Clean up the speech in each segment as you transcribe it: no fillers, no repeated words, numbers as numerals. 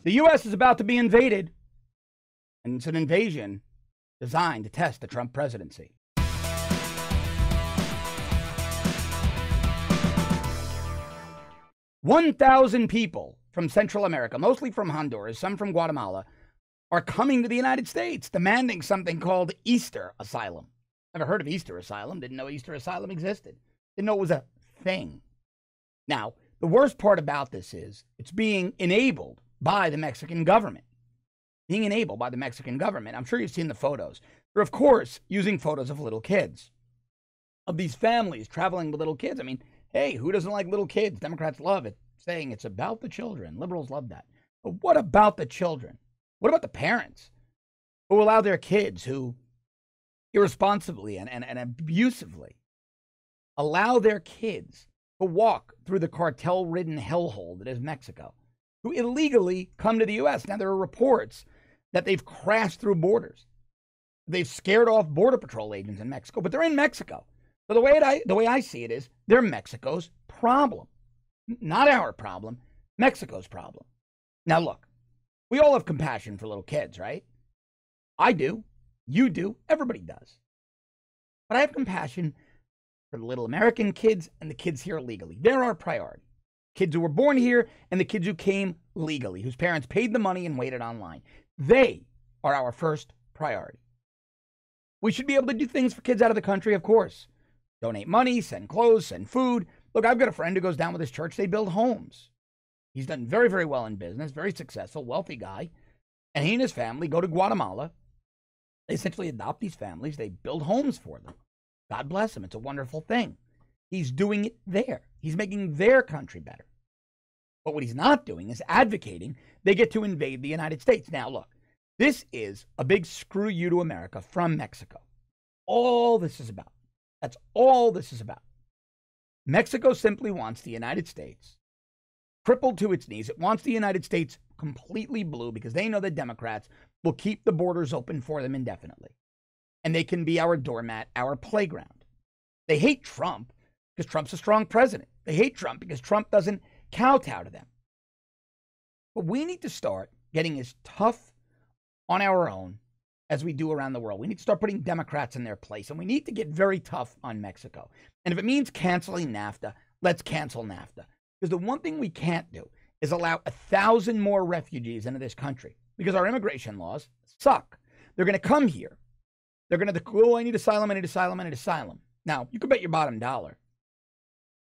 The U.S. is about to be invaded, and it's an invasion designed to test the Trump presidency. "1,000 people from Central America, mostly from Honduras, some from Guatemala, are coming to the United States, demanding something called Easter asylum." Never heard of Easter asylum, didn't know Easter asylum existed, didn't know it was a thing. Now, the worst part about this is it's being enabled by the Mexican government. Being enabled by the Mexican government. I'm sure you've seen the photos. They're, of course, using photos of little kids, of these families traveling with little kids. I mean, hey, who doesn't like little kids? Democrats love it, saying it's about the children. Liberals love that. But what about the children? What about the parents who allow their kids, who irresponsibly and abusively allow their kids to walk through the cartel-ridden hellhole that is Mexico, who illegally come to the U.S.? Now, there are reports that they've crashed through borders. They've scared off Border Patrol agents in Mexico, but they're in Mexico. So the way I see it is they're Mexico's problem. Not our problem, Mexico's problem. Now, look, we all have compassion for little kids, right? I do. You do. Everybody does. But I have compassion for the little American kids and the kids here illegally. They're our priority. Kids who were born here and the kids who came legally, whose parents paid the money and waited online. They are our first priority. We should be able to do things for kids out of the country, of course. Donate money, send clothes, send food. Look, I've got a friend who goes down with his church. They build homes. He's done very, very well in business, very successful, wealthy guy. And he and his family go to Guatemala. They essentially adopt these families. They build homes for them. God bless him. It's a wonderful thing. He's doing it there. He's making their country better. But what he's not doing is advocating they get to invade the United States. Now, look, this is a big screw you to America from Mexico. All this is about. That's all this is about. Mexico simply wants the United States crippled to its knees. It wants the United States completely blue because they know the Democrats will keep the borders open for them indefinitely. And they can be our doormat, our playground. They hate Trump because Trump's a strong president. They hate Trump because Trump doesn't kowtow to them. But we need to start getting as tough on our own as we do around the world. We need to start putting Democrats in their place, and we need to get very tough on Mexico. And if it means canceling NAFTA, let's cancel NAFTA. Because the one thing we can't do is allow 1,000 more refugees into this country because our immigration laws suck. They're going to come here. They're going to, oh, I need asylum, I need asylum, I need asylum. Now, you could bet your bottom dollar,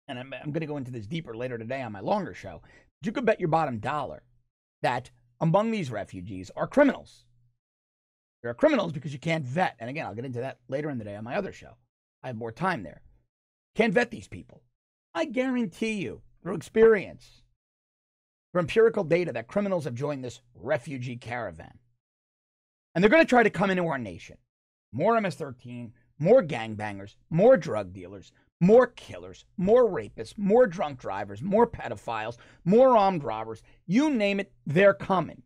and I'm going to go into this deeper later today on my longer show, but you could bet your bottom dollar that among these refugees are criminals. There are criminals because you can't vet. And again, I'll get into that later in the day on my other show. I have more time there. Can't vet these people. I guarantee you, through experience, through empirical data, that criminals have joined this refugee caravan. And they're going to try to come into our nation. More MS-13, more gangbangers, more drug dealers, more killers, more rapists, more drunk drivers, more pedophiles, more armed robbers. You name it, they're coming.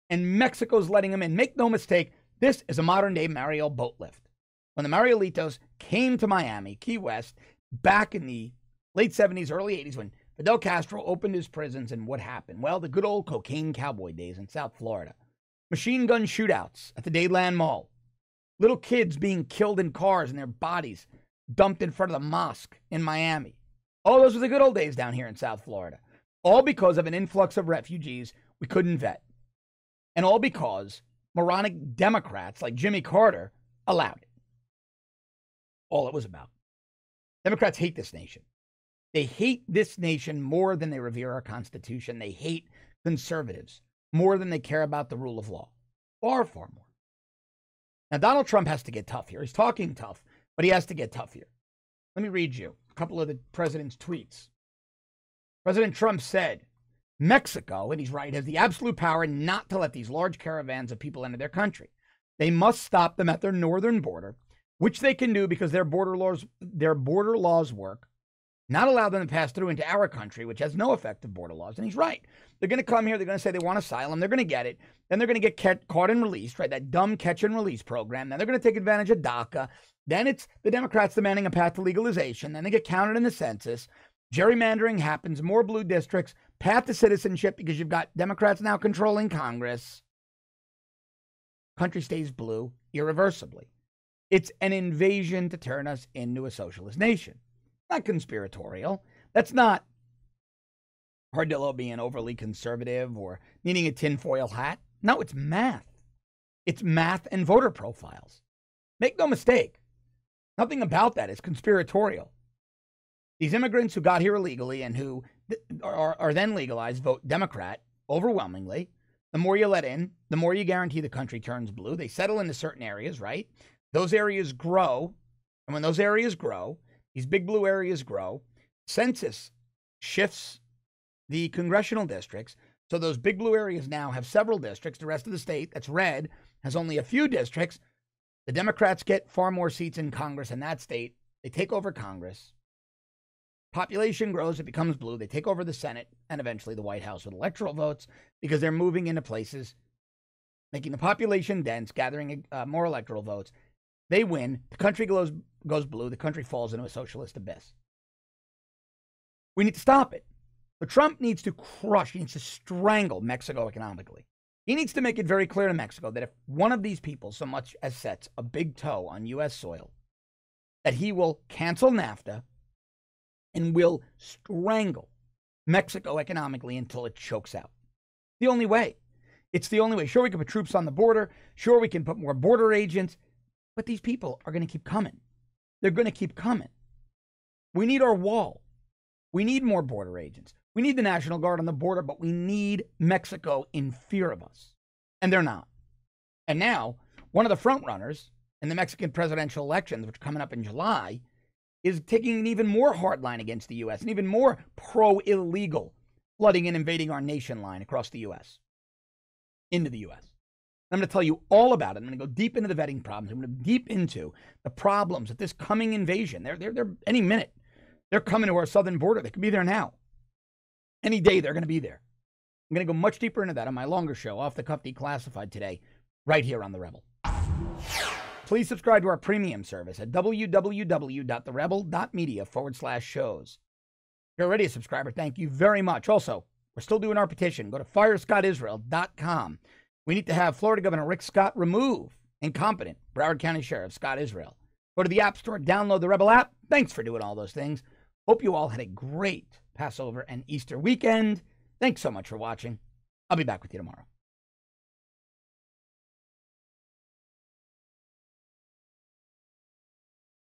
And Mexico's letting them in. Make no mistake, this is a modern-day Mariel boat lift. When the Marielitos came to Miami, Key West, back in the late 70s, early 80s, when Fidel Castro opened his prisons, and what happened? Well, the good old cocaine cowboy days in South Florida. Machine gun shootouts at the Dayland Mall. Little kids being killed in cars and their bodies dumped in front of the mosque in Miami. Oh, those were the good old days down here in South Florida. All because of an influx of refugees we couldn't vet. And all because moronic Democrats like Jimmy Carter allowed it. All it was about. Democrats hate this nation. They hate this nation more than they revere our Constitution. They hate conservatives more than they care about the rule of law. Far, far more. Now, Donald Trump has to get tough here. He's talking tough, but he has to get tough here. Let me read you a couple of the president's tweets. President Trump said, Mexico, and he's right, has the absolute power not to let these large caravans of people into their country. They must stop them at their northern border, which they can do because their border laws work. Not allow them to pass through into our country, which has no effective border laws. And he's right. They're going to come here. They're going to say they want asylum. They're going to get it. Then they're going to get caught and released, right? That dumb catch and release program. Then they're going to take advantage of DACA. Then it's the Democrats demanding a path to legalization. Then they get counted in the census. Gerrymandering happens, more blue districts, path to citizenship because you've got Democrats now controlling Congress. Country stays blue irreversibly. It's an invasion to turn us into a socialist nation. Not conspiratorial. That's not Hardillo being overly conservative or needing a tinfoil hat. No, it's math. It's math and voter profiles. Make no mistake. Nothing about that is conspiratorial. These immigrants who got here illegally and who are then legalized vote Democrat overwhelmingly. The more you let in, the more you guarantee the country turns blue. They settle into certain areas, right? Those areas grow. And when those areas grow, these big blue areas grow, census shifts the congressional districts. So those big blue areas now have several districts. The rest of the state that's red has only a few districts. The Democrats get far more seats in Congress in that state. They take over Congress. Population grows, it becomes blue. They take over the Senate and eventually the White House with electoral votes because they're moving into places, making the population dense, gathering more electoral votes. They win. The country goes blue. The country falls into a socialist abyss. We need to stop it. But Trump needs to crush, he needs to strangle Mexico economically. He needs to make it very clear to Mexico that if one of these people so much as sets a big toe on U.S. soil, that he will cancel NAFTA and will strangle Mexico economically until it chokes out. The only way. It's the only way. Sure, we can put troops on the border. Sure, we can put more border agents. But these people are going to keep coming. They're going to keep coming. We need our wall. We need more border agents. We need the National Guard on the border, but we need Mexico in fear of us. And they're not. And now, one of the front runners in the Mexican presidential elections, which are coming up in July, is taking an even more hard line against the U.S., an even more pro-illegal flooding and invading our nation line across the U.S., into the U.S. I'm going to tell you all about it. I'm going to go deep into the vetting problems. I'm going to go deep into the problems that this coming invasion, they're any minute, they're coming to our southern border. They could be there now. Any day, they're going to be there. I'm going to go much deeper into that on my longer show, Off the Cuff Declassified, today, right here on The Rebel. Please subscribe to our premium service at www.therebel.media/shows. If you're already a subscriber, thank you very much. Also, we're still doing our petition. Go to firescottisrael.com. We need to have Florida Governor Rick Scott remove incompetent Broward County Sheriff Scott Israel. Go to the App Store, download the Rebel app. Thanks for doing all those things. Hope you all had a great Passover and Easter weekend. Thanks so much for watching. I'll be back with you tomorrow.